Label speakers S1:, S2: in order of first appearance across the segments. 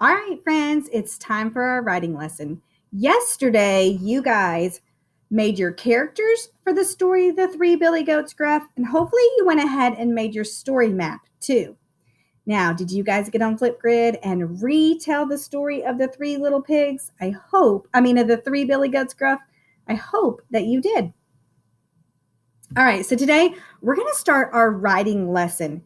S1: All right, friends, it's time for our writing lesson. Yesterday, you guys made your characters for the story, The Three Billy Goats Gruff, and hopefully you went ahead and made your story map too. Now, did you guys get on Flipgrid and retell the story of the three little pigs? Of the three Billy Goats Gruff? I hope that you did. All right, so today we're going to start our writing lesson.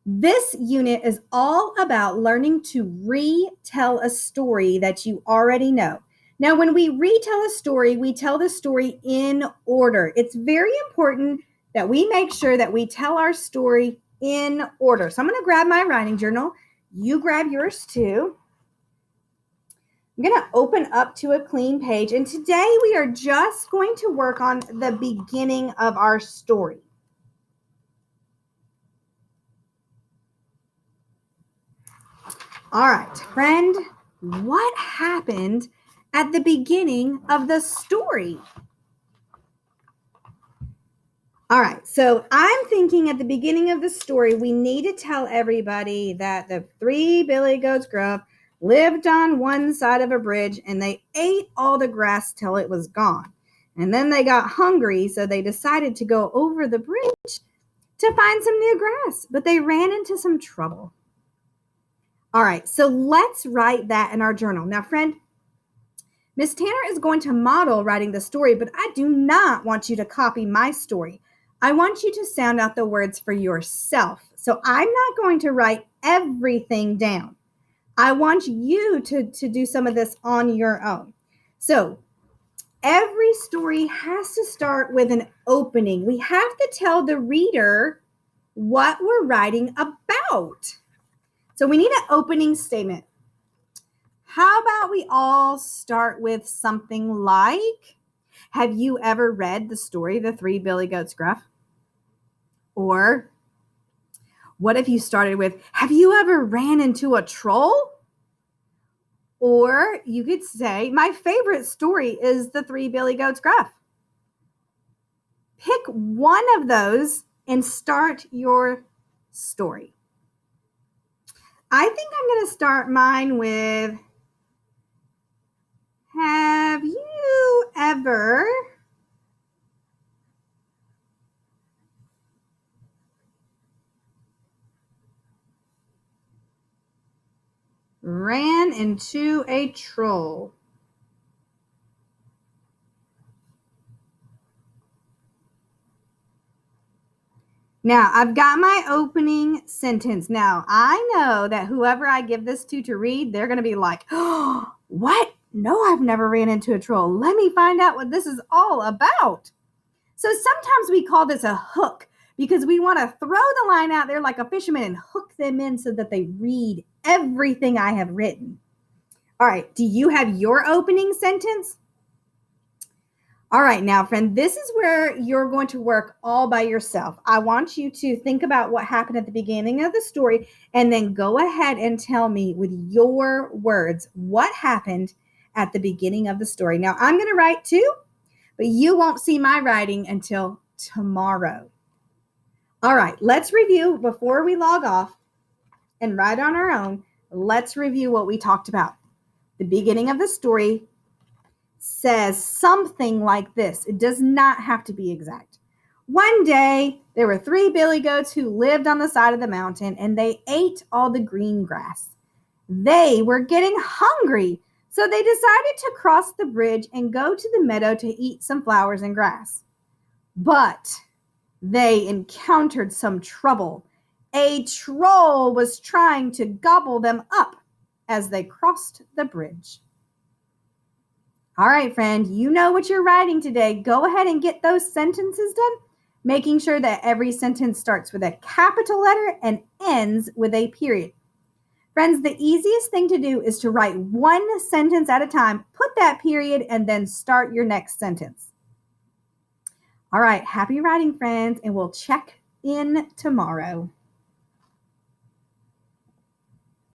S1: This unit is all about learning to retell a story that you already know. Now, when we retell a story, we tell the story in order. It's very important that we make sure that we tell our story in order. So I'm going to grab my writing journal. You grab yours too. I'm going to open up to a clean page. And today we are just going to work on the beginning of our story. All right, friend, what happened at the beginning of the story? All right, so I'm thinking at the beginning of the story, we need to tell everybody that the three Billy Goats Gruff lived on one side of a bridge and they ate all the grass till it was gone. And then they got hungry, so they decided to go over the bridge to find some new grass, but they ran into some trouble. All right, so let's write that in our journal. Now, friend, Miss Tanner is going to model writing the story, but I do not want you to copy my story. I want you to sound out the words for yourself. So I'm not going to write everything down. I want you to do some of this on your own. So every story has to start with an opening. We have to tell the reader what we're writing about. So we need an opening statement. How about we all start with something like, have you ever read the story, The Three Billy Goats Gruff? Or what if you started with, have you ever ran into a troll? Or you could say, my favorite story is The Three Billy Goats Gruff. Pick one of those and start your story. I think I'm going to start mine with, have you ever ran into a troll? Now, I've got my opening sentence. Now, I know that whoever I give this to read, they're going to be like, oh, what? No, I've never ran into a troll. Let me find out what this is all about. So sometimes we call this a hook because we want to throw the line out there like a fisherman and hook them in so that they read everything I have written. All right, do you have your opening sentence? All right, now, friend, this is where you're going to work all by yourself. I want you to think about what happened at the beginning of the story and then go ahead and tell me with your words what happened at the beginning of the story. Now, I'm going to write too, but you won't see my writing until tomorrow. All right, let's review before we log off and write on our own. Let's review what we talked about. The beginning of the story says something like this. It does not have to be exact. One day, there were three billy goats who lived on the side of the mountain, and they ate all the green grass. They were getting hungry, so they decided to cross the bridge and go to the meadow to eat some flowers and grass. But they encountered some trouble. A troll was trying to gobble them up as they crossed the bridge. All right, friend, you know what you're writing today. Go ahead and get those sentences done, making sure that every sentence starts with a capital letter and ends with a period. Friends, the easiest thing to do is to write one sentence at a time, put that period, and then start your next sentence. All right, happy writing, friends, and we'll check in tomorrow.